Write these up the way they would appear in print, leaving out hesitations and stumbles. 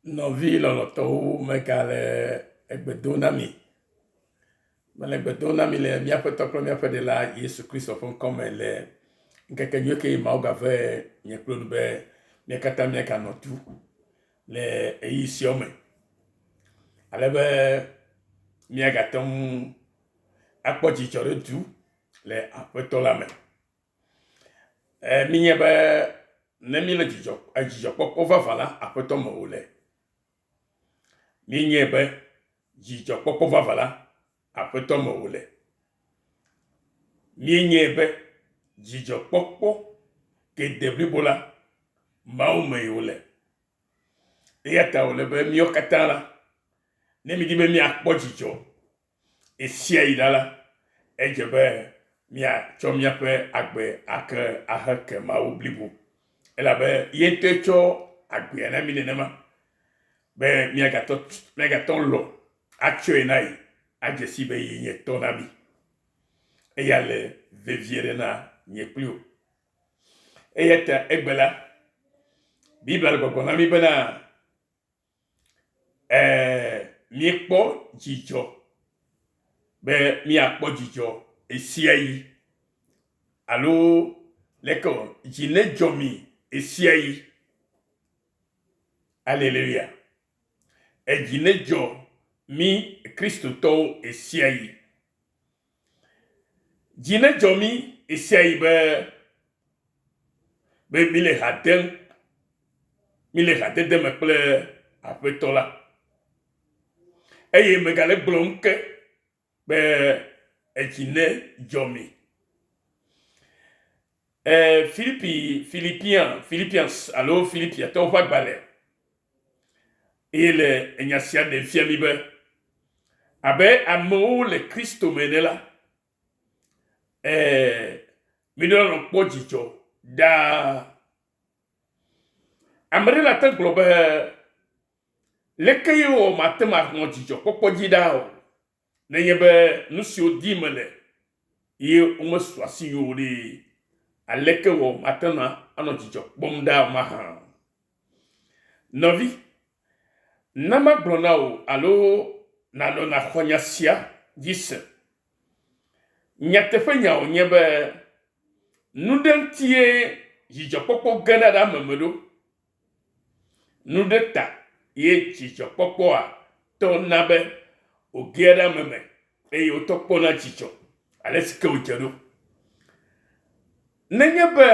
NƆVI LƆLƆTƆWO MEGALE EGBLƆM Mele EGBLƆM le MIAWOE kple míaƒe ɖela Yesu Kristo ƒe ŋkɔme le ŋkekenyuie ke Mawu gave nye kple nu be mía katã míaganɔ tu le eyi sia me. Ale be míagate ŋu akpɔ dzidzɔ ɖe du le Aƒetɔ la me. Minye be ne mi le dzidzɔkpɔkpɔ vava la Aƒetɔ me wole. Minye be dzidzɔkpɔkpɔ vava la Aƒetɔ me wole. Minye be dzidzɔkpɔkpɔ ke de blibo la Mawu me wole. Eya ta wole be mío katã la ne mi di be míakpɔ dzidzɔ esia yi la edze be míatsɔ míaƒe agbe ake aheke Mawu blibo. Elabe yente tsɔ agbea na mi nenema be míagatɔ lɔ atsɔe na yi adzesi be yi nye tɔ na mi. Eya le vevie ɖe na nye kpli wo. Eya ta egbe la Bibla le gbɔgblɔ na mi bena míekpɔ dzidzɔ be míakpɔ dzidzɔ esia yi alo leke dzi ne dzɔ mi esia yi. Alléluia. Edzi ne dzɔ mi Kristotɔwo esia yi. Dzi ne dzɔ mi esia yi be mi le ha dem, mi le hadede me kple Aƒetɔ la. Eye megale gblɔm ke be edzi ne dzɔ mi. Philippians alo Filipiatɔwo ƒe agbalẽ eye le enya sia ɖe fia mi be abe amewo le Kristo me ne la mi ɖo kpɔ dzidzɔ daa. Ame ɖe la te gblɔ be leke ye wɔ mate ma xɔ dzidzɔ kpɔkpɔ dzi ɖa o nenye be nu siwo di me le ye womesu asi yo ɖe aleke wɔ mate na anɔ dzidzɔ kpɔm ɖa ma hã. Nɔvi, na magblɔ na wo alo nanɔ na xɔ nya sia dzi se. Nyateƒe nyawo nye be nu ɖe ŋutie dzidzɔkpɔkpɔ gena ɖe ame me ɖo. Nu ɖe ta ye dzidzɔkpɔkpɔa tɔ na be wògea ɖe ame me eye wòtɔ kpɔna dzidzɔ ale si ke wòdze ɖo. Nenye be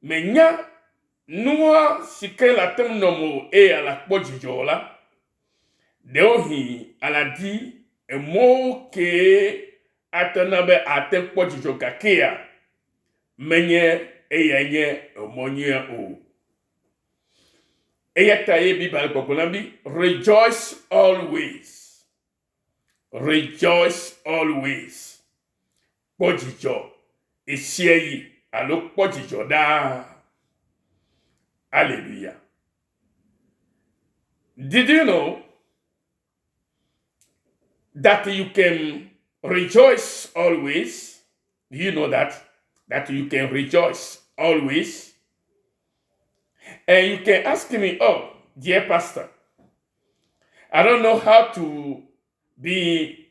menya nua si ke la tem nɔ mo eye ala kpɔ dzidzɔ la, ɖewohi ala di emɔwo ke atena be ate kpɔ dzidzɔ gakea menye eya nye emɔ nyuia o. Eya ta ye Bibla gbɔgblɔ na bi rejoice always. Rejoice always. Kpɔ dzidzɔ esia yi alo kpɔ dzidzɔ daa. Hallelujah. Did you know that you can rejoice always? Do you know that you can rejoice always? And you can ask me, oh, dear pastor, I don't know how to be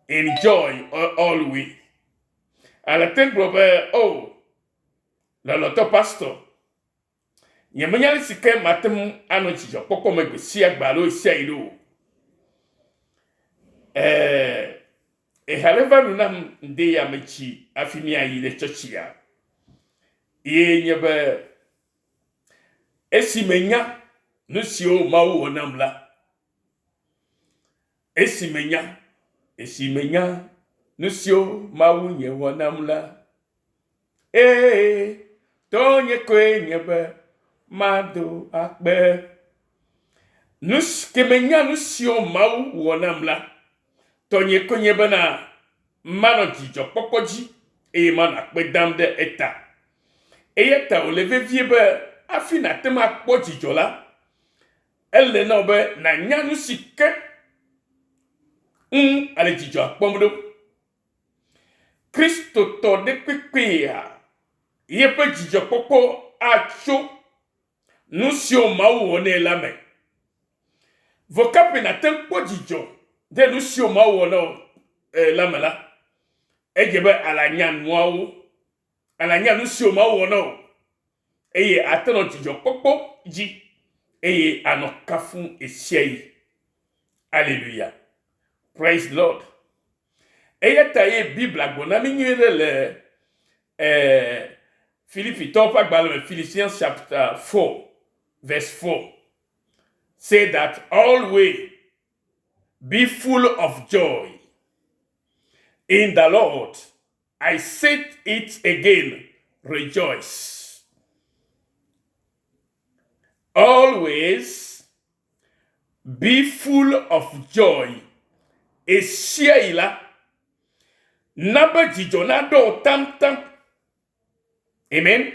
in joy always. And I think, brother, oh, LOLɔ pastor, nyemenya si ke matem ano dzidzɔ kpɔkpɔ me gbe sia gba alo sia yi do. Ehale va nu nam nde ya mechi afi mi ayi le chɔchia. Ye nye be esi menya nu siwo Mawu wɔ nam la. Esi menya nu siwo Mawu nye wɔ nam la. Tonye koe nye be mado akpe. Ke menya nu siwo Mawu wɔ nam la. Tonye koe nye be na manɔ dzidzɔ kpɔkpɔ dzi eye manɔ akpe dam ɖe eta. Eya ta wòle vevie be afi nate ma kpɔ dzidzɔ la, ele na be nanya nu si ke ale dzidzɔ akpɔm ɖo. Kristotɔ ɖe kpekpea yeƒe dzidzɔkpɔkpɔ atso nous sommes Mawu on est là mais vocap na tempo Dzidzɔ de nous sommes Mawu on là mais là et je vais à la nyan Mawu à la nyan nous sommes Mawu on et attends Dzidzɔ popo dit et à nos kafun et siei. Alléluia. Praise the Lord. Et y a taillé Bible à Bonami le Philippians chapter 4 verse 4 say that always be full of joy in the Lord. I said it again, rejoice. Always be full of joy. Et si là, n'a Dzidzɔ na do tam tam. Amen.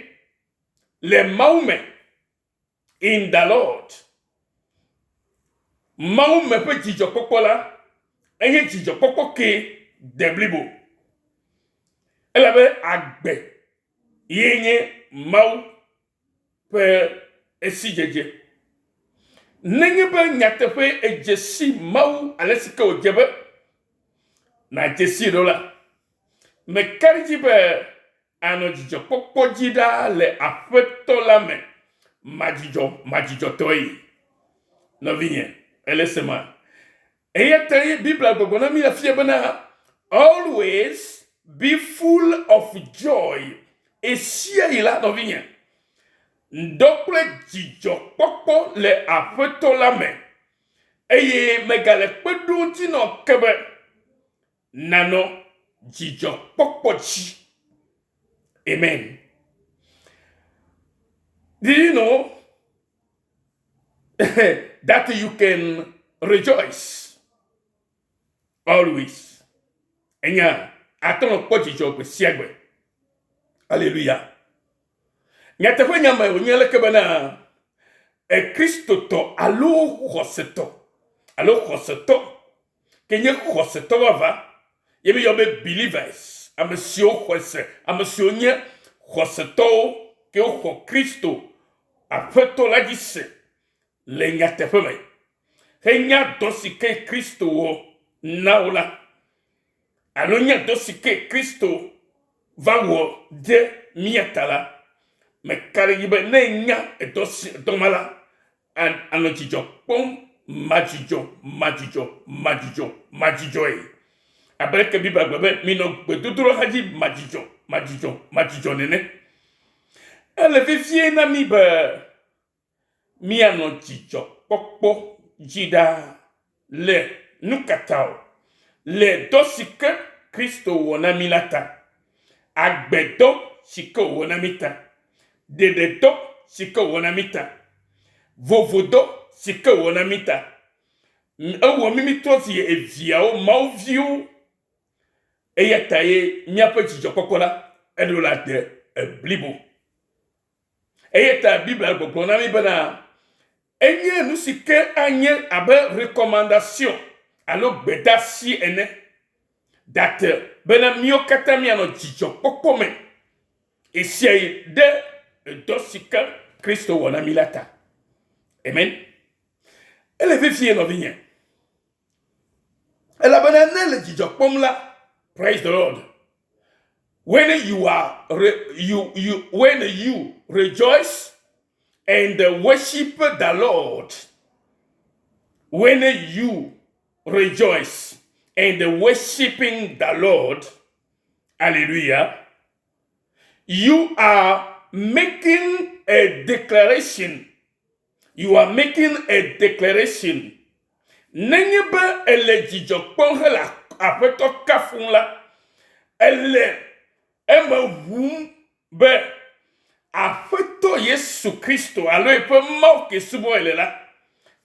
Le Maume in the Lord. Maume pe Dzidzɔ kpɔkpɔ la, eye Dzidzɔ kpɔkpɔ ke deblibo. Elle be agbe yenye Mawu pe esi jeje. Nenye be nyateƒe ejesi Mawu alesike ojebe na jesi do la. Me kariji be ano Dzidzɔ kpɔkpɔ dzida le Aƒetɔ la me Dzidzɔ tɔyi. Novinye, elesema. Eye teye Bible gbogbo na mi la fie bena always be full of joy. Esia ila novinye. Ndokple Dzidzɔ kpɔkpɔ le Aƒetɔ la me. Eye megale kpeɖo dzi nɔ kebe nano Dzidzɔ kpɔkpɔ dzi. Amen. Did you know that you can rejoice always? Enya atono kpɔ Dzidzɔ gbe sia gbe. Alléluia. Nyateƒe nyama onye leke bena Kristotɔ alo xɔsetɔ kenye xɔsetɔ va yebe yobe believers amesiwo xɔse amesiwo nye xɔsetɔwo ke xɔ Kristo Aƒetɔ la dzi se le nyateƒe me henya dɔ si ke Kristo wɔ na wo la alo nya dɔ si ke Kristo va wɔ de mia ta la. Me kare yibe ne nya edomala ano Dzidzɔ kpɔm ma Dzidzɔ e. Abeleke Bible gbe MINƆ gbedodoro hadzi ma Dzidzɔ nene. Ele vevie na mi be mianɔ Dzidzɔ kpɔkpɔ dzida le nukatao le dɔ si ke Kristo wɔ na mi la ta. Agbedɔ si ke wɔ na mi ta. Dededɔ si ke wɔ na mi ta. Vovodɔ si ke wɔ na mi ta. Ewɔ mi trɔ zi eviawo Mawuviwo. Eya ta ye miaƒe Dzidzɔ kpɔkpɔ la eɖo la de blibo. Eya ta Bible gbɔgblɔ na mi bena enye nu si ke anye abe recommandation alo gbedasi ene. That bena mio kata mianɔ Dzidzɔ kpɔkpɔ me. Esia de dɔ si ke Kristo wɔ na mi la ta. Amen. Ele vevie novinye. Elabena ne le Dzidzɔ kpɔm la. Praise the Lord. When you are when you rejoice and worship the Lord, when you rejoice and worshiping the Lord, hallelujah, you are making a declaration. You are making a declaration. Nenye ele Dzidzɔ kpɔm hela Aƒetɔ kafun la, ele eme be Aƒetɔ Yesu Kristo alo eƒe Mawu ke subɔ ele la,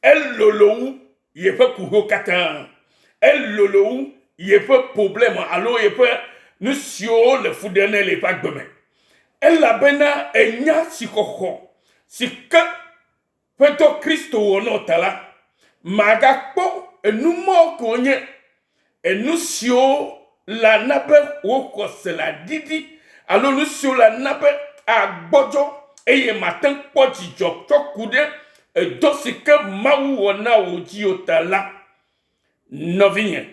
elolowu yeƒe kuho katã, elolowu yeƒe problème alo yeƒe nu siwo le fu ɖe ne le eƒe agbe me. Elabena enya si xɔxɔ si ke Aƒetɔ Kristo wɔ nɔ ta la, magakpɔ enumɔ ke wonye enusio la nabe wo kɔse la didi alo nusio la nabe agbodzo eye matin kpɔ dzidzɔ tsɔ ku ɖe edɔ si ke Mawu wɔ na wò dzi o ta la, nɔvinye,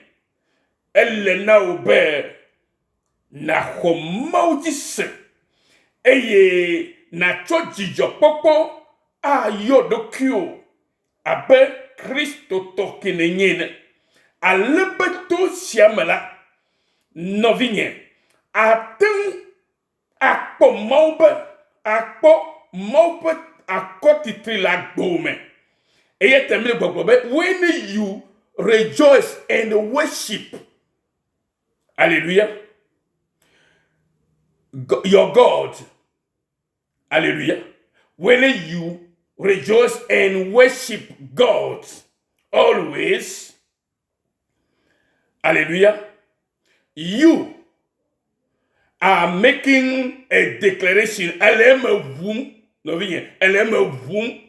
ele na wò be naxɔ Mawu dzi se, eye natsɔ dzidzɔkpɔkpɔ ayɔ ɖokuiwò abe Kristotɔ ke nenye ne. Ale be to sia me la, nɔvinye, ate ŋu akpɔ Mawu be akpɔ Mawu ƒe akɔtitri le agbo me. Eye temle gbɔgblɔ be when you rejoice and worship, hallelujah, your God, hallelujah, when you rejoice and worship God always, hallelujah, you are making a declaration. Elle me voum, elle me voum.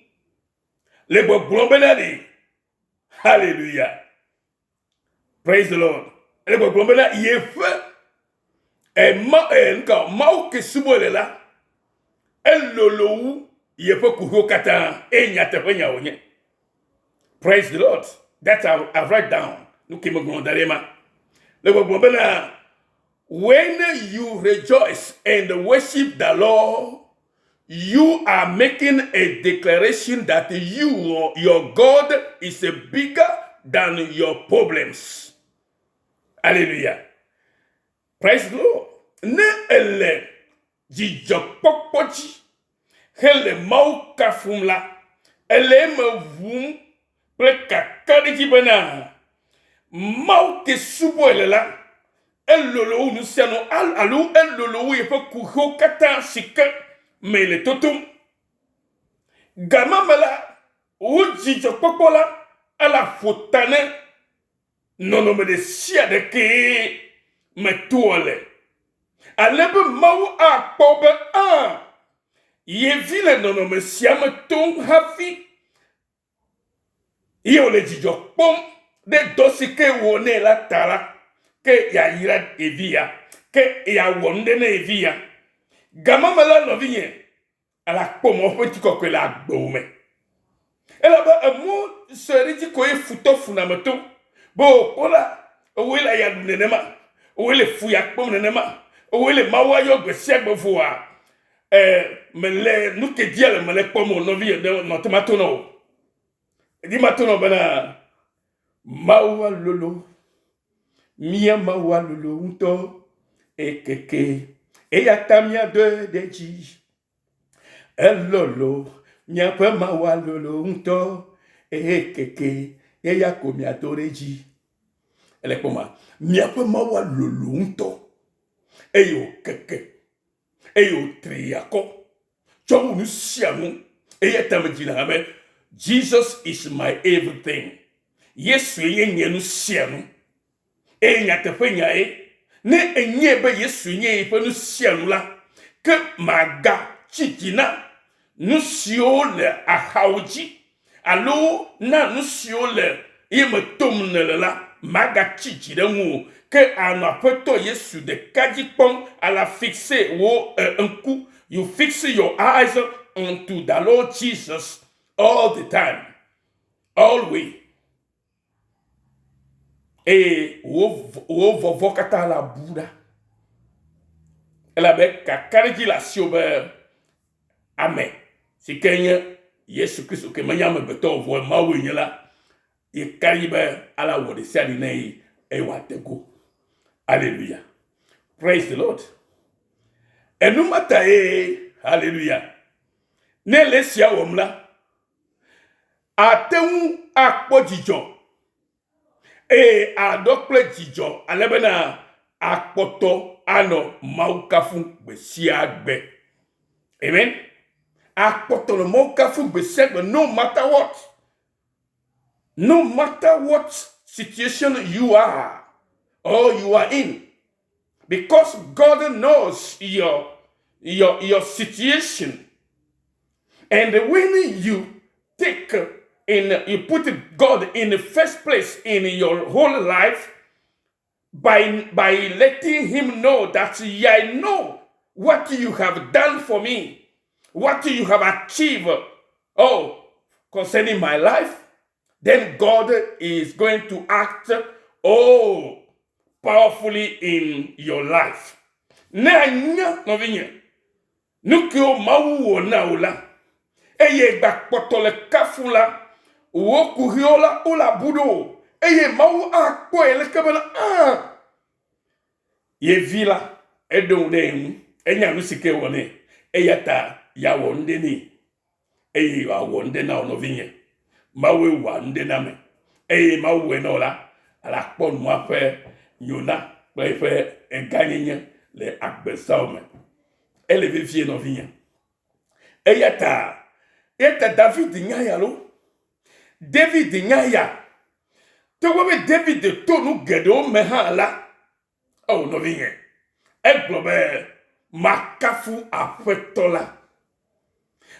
Le gbɔgblɔ. Hallelujah. Praise the Lord. Le gbɔgblɔ bena yefe Mawu ke subo le la. Elolowu yefe kuho kata NYATEФETOE nyawo nye. Praise the Lord. That I've write down. Nuke me gbɔndalema. Le gbɔgblɔ bena when you rejoice and worship the Lord, you are making a declaration that your God is bigger than your problems. Hallelujah. Praise the Lord. Ne ele dzidzɔ kpɔkpɔ dzi hele Mawu kafum la, ele me vum kple kakaɖedzi bena Mawu ke subo ele la, elolo nu sia nu alo elolo yeƒe kuho katã si ke me le totom. Gama me la, wo dzidzɔkpɔkpɔ la, ala ƒota ne nɔnɔme ɖe sia ɖeke me toa le. Ale be Mawu akpɔ be yevi le nɔnɔme sia me tom hafi ye wòle dzidzɔ kpɔm ɖe dɔ si ke wɔ nɛ la ta la, ke yayra evia, ke yawɔ nu ɖe ne evia. Gama me la nɔvinye, ala kpɔ mɔ ƒe ŋutikɔkɔe le agbewo me. Elabe emo se ɖe dzi ko ye futɔ funameto, be wòkpɔ la, woe le ya ɖu nenema, woe le fu ya kpɔm nenema, woe le Mawu ayɔ gbe sia gbe voa, mele nu ke dia le mele kpɔm o nɔvi nɔ tema to na o. Edi ma to na bena Mawu alolo, mia Mawu alolo ŋutɔ ekeke. Eya ta miaɖoe ɖe dzi. Elolo, miaƒe Mawu alolo ŋutɔ ekeke. Eya ko miaɖo ɖe dzi. Ele kpɔma, miaƒe Mawu alolo ŋutɔ. Eye wòkeke. Eye wòtri akɔ. Tsɔ wu nu sia nu. Eya ta me dzi na be Jesus is my everything. Yesu ye nye nu sia nu. Eye nyateƒe nyae. Ne enye be Yesu nye yeƒe nu sia nu la, ke maga tsidina nu siwo le axawo dzi, alo na nu siwo le ye me tom ne le la, maga tsidzi ɖe ŋu o, ke anɔ Aƒetɔ Yesu ɖeka dzi kpɔm, ala fixe wo ŋku. You fix your eyes onto the Lord Jesus all the time, always. Et wo vɔvɔ kata la buda. Elabe kakaɖedzi la sio be ame si ke nye Yesu Kristo ke menye amegbetɔ vɔ Mawu nye la, ye kaɖi be ala wɔ ɖe sia ɖe ne ye eye wòade go. Hallelujah. Praise the Lord. Enu mata ye, hallelujah. Ne le sia wɔm la, ate ŋu akpɔ dzidzɔ. Aɖɔ kple dzidzɔ alebena akpɔtɔ anɔ Mawu kafu gbe sia gbe. Amen. Akpɔtɔ le Mawu kafu gbe sia gbe, no matter what. No matter what situation you are or you are in. Because God knows your situation. And when you you put God in the first place in your whole life by letting him know that I know what you have done for me. what you have achieved, concerning my life, then God is going to act, powerfully in your life. Nanya novinya. Nukio mawu na ula. Eye bakpotole kafula. Woku hiola ula budo. Eye mawu akpo elekebana. Ye vila edonde enya nusike wone. Eyata ya wonde ni. Eye wa wonde na novinya. Mawe wande na me. Eye mawe no la. Ala pon moi fe Yona, fait un gagnant les AMESIAME. Elle est VEVIE non vient. Et yata David Nyayalo. David Nyaya. Tu vois David de Tonu Gedo Mehala. Oh non vient. EGBLOM Makafu Aƒetɔ la.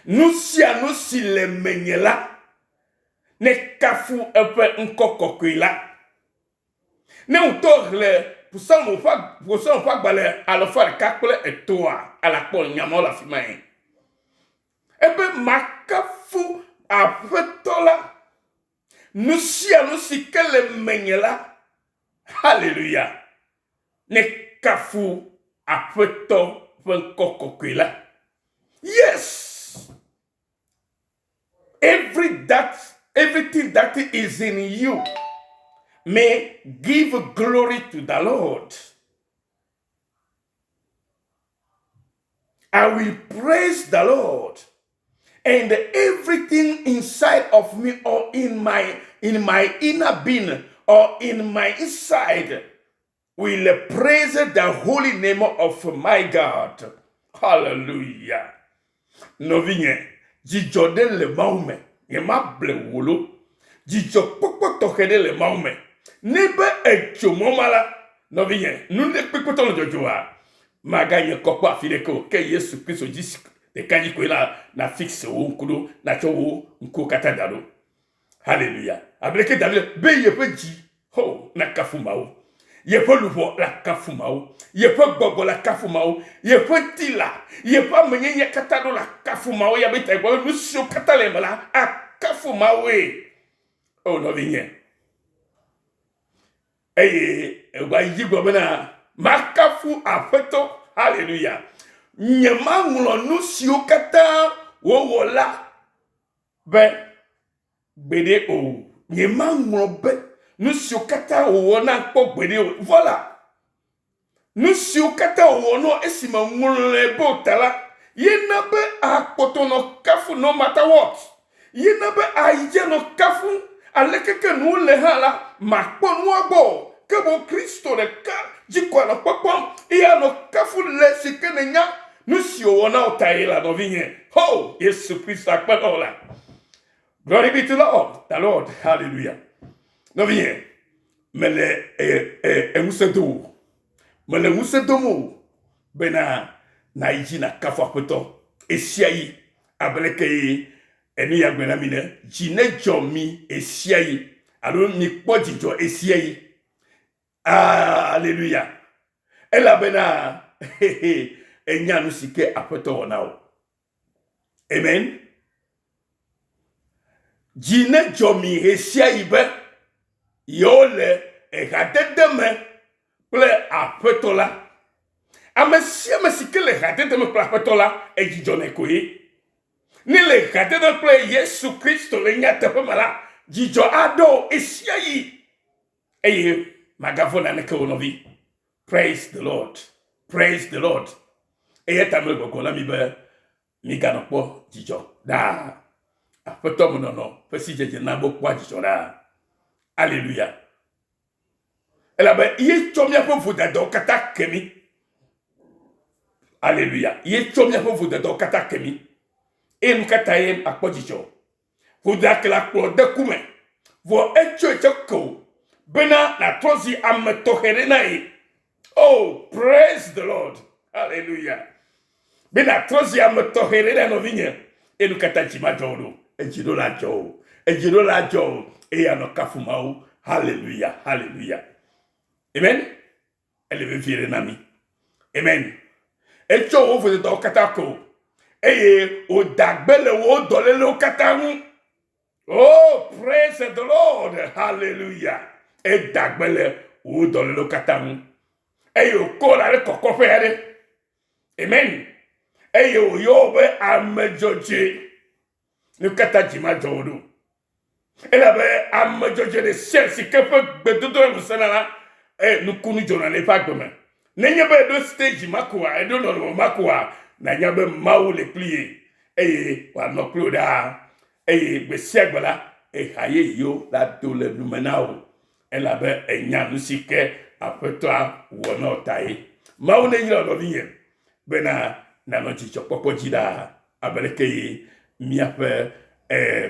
Nous si le menyela. Ne kafu un peu encore là. Ne ŋutɔ pour ça on va balẹ̀ alpha KPLE et toi à la pole Nyawo la fi ma ye. Ebe makafu Aƒetɔ la. Nusi kele menye la. Hallelujah. Ne kafu Aƒetɔ ƒe ŋkɔ la. Yes. Everything that is in you may give glory to the Lord. I will praise the Lord, and everything inside of me, or in my inner being, or in my inside, will praise the holy name of my God. Hallelujah. Novigne, Dzidzɔ de le maume, ye ma ble wolo. Dzidzɔ kpɔkpɔ tɔxɛ de le maume. Nebe etso momala, novigne, nous ne peut pas le jojoa. Magagne kɔkpɔ afileko, ke Yesu Kristo disi de kanyi koela na fixe wo nkudo, na chowo nko kata dalo. Hallelujah. Ableke David, be ye pe ji, ho, na kafumao. Ye pe luvo la kafumao. Ye pe gogo la kafumao. Ye pe tila. Ye pe menye kata do la kafumao. Ya bete go nusio kata le mala a kafumao we. Oh no vigne. Eye, wa yigbo bena makafu Aƒetɔ. Hallelujah. Nyema ngulo nusio kata wowo la. Be gbede o. Nyema ngulo be nusio kata wowo na kpo gbede o. Voilà. Nusio kata wowo no esima ngulo le bo tala. Yena be akpoto no kafu no matter what. Yena be aije no kafu aleke ke no le hala makpo no abo. Kebo Kristo de ka jikwa no popom iya no kafu le sikene nya nusio wona otaila no vinye. Ho, Yesu Kristo akpanola. Glory be to the Lord. Hallelujah. No vinye. Mele Ŋusẽdoame. Mele Ŋusẽdoame bena na iji na kafu Aƒetɔ. Ɣesiaɣi Aleke enu ya gbena mine Dzidzɔ mi Ɣesiaɣi. Alo mi kpɔ Dzidzɔ Ɣesiaɣi. Alléluia. ELABENA enya nusike Aƒetɔ wonao. Amen. Dzidzɔ mi Ɣesiaɣi be yole egadedeme kple Aƒetɔ la. AMESIAME sike le gadedeme kple Aƒetɔ la edzidzɔ ne koe. Ni le gadedeme kple Yesu Kristo le nyateƒe la dzidzɔ ado Ɣesiaɣi. Eye magavona neke wonovi. Praise the Lord. Praise the Lord. Eye tamle gogola mi be mi ganokpo dzidzɔ da. Aƒetɔ monono fesi jeje na bo kpo dzidzɔ da. Alléluia. Elabe ye tsomia ƒe vodado kata kemi. Alléluia. Ye tsomia ƒe vodado kata kemi. Enu kata ye akpɔ dzidzɔ. Vodake la kplɔ de kume. Vo etso etseko. Bena na trozi ametohere na e. Oh, praise the Lord. Hallelujah. Bena trozi ametohere na no vinye. Enu kata jima jodo. Ejido la jo. Ejido la jo. Eya no kafumao. Hallelujah. Hallelujah. Amen. Elle veut virer nami. Amen. Elle cho wo vous de katako. eye o dagbele wo dolele o katanu. Oh, praise the Lord. Hallelujah. E dagbele wo dolele o katanu. Eye o kola le kokofe ade. Amen. Eye o yobe amejoje. Nukata jima jodo. Elabe amejoje de shelsi kefe bedodo musanala. Nukunu jona le fagbeme. Nenyebe do stage makwa, edo no makwa, na nyabe mawu le plié. Eye wa no ploda. Eye besiagbala haye yo la dole numenao. Elabe enya nusike Aƒetɔ wona otaye. Mawu ne yira no vie. Bena na no Dzidzɔ kpɔkpɔ dzida Aleke ye miaƒe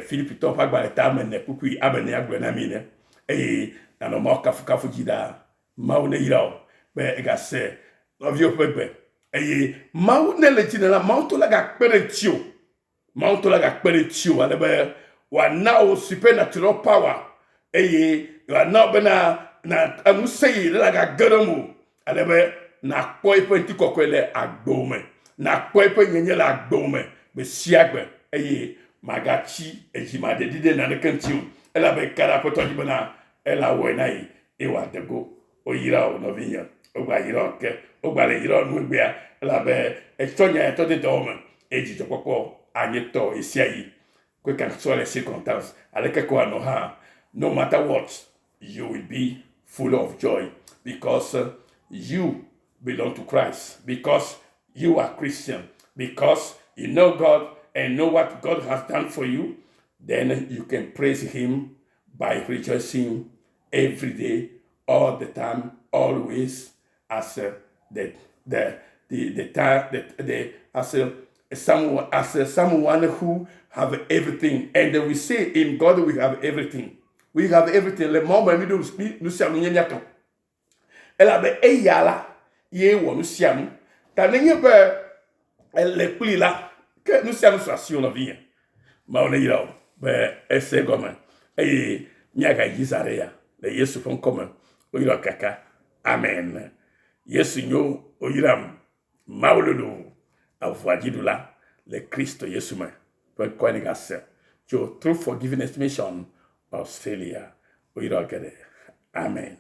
FILIPITƆWO ƒe agbalẽta amene kpukui abene agblɔ na mi ne. Eye na no mawu kafu dzida. Mawu ne yira o be egase nɔviwo ƒe gbe. Eye mawu ne le dzina la mawu to la ga kpere tio. Mawu to la ga kpere tio ale be wa na o supernatural power. Eye wa na bena na ŋusẽ la ga geremo ale be na kpɔ eƒe ŋutikɔkɔe le agbome. Na kpɔ eƒe nyenye le agbome be siagbe. Eye magatsi edzima ɖeɖi ɖe naneke ŋuti o. Elabe ka ɖe Aƒetɔ dzi bena ela wɔe na yi eye wòadego. Oyira o nɔvinye. Ogba yira o ke. Ogba le yira o nugbea. Elabe etsɔ nya etɔ de dɔwɔme. Eye dzidzɔkpɔkpɔ anyetɔ Ɣesiaɣi. Kwe can soil les circumstances. Aleke ko ano ha. No matter what, you will be full of joy because you belong to Christ, because you are Christian, because you know God and know what God has done for you. Then you can praise Him by rejoicing every day, all the time, always, as someone who have everything. And we say in God we have everything. We have everything. Le moment we do nous sommes nyato. Elabe eyala ye wo nous siam. Ta nenye be le pli la que nous sommes sur la vie. Ma on yira be ese goma. Eye nyaga yizarea. Le Yesu fon comme oyira kaka. Amen. Yesu nyo oyiram maululu avwadidula le Kristo Yesu ma. Pe ko ni gase. Jo true forgiveness mission Australia. Oyira gede. Amen.